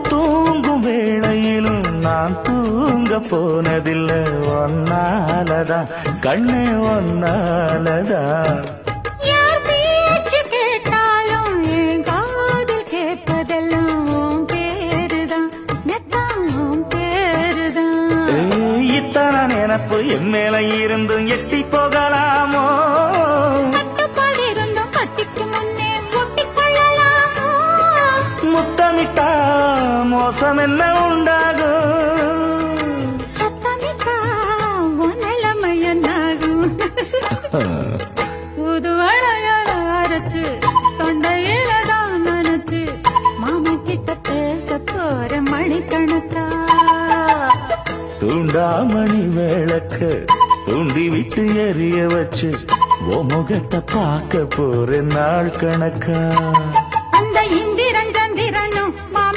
தூங்கும் வேளையிலும் நான் தூங்க போனதில்லை ஒன்னாலதான் கண்ணே ஒன்னாலதான் யார் பேச்சு கேட்டாலும் என் காதில் கேட்பதெல்லாம் உன் பேருதான் நெத்தான் உன் பேருதான் இத்தனை நினப்பு என் மேல இருந்தும் எட்டி போகலாமோ கட்டுப்பாடு இருந்தும் கட்டிக்கு முன்னே ஒட்டிக் கொள்ளலாமோ முத்தமிட்டா மோசம் என்ன உண்டாகும் சத்தமிட்டா உன் நிலைமை என்னாகும் புது அழையால அரைச்சு தொண்டையில தான் நனைச்சு மாமி கிட்ட பேச போற மணிக்கணக்கா தூண்டாமணி விளக்கு தூண்டி விட்டு எரிய வச்சு உன் முகத்தை பார்க்க போற நாள் கணக்கா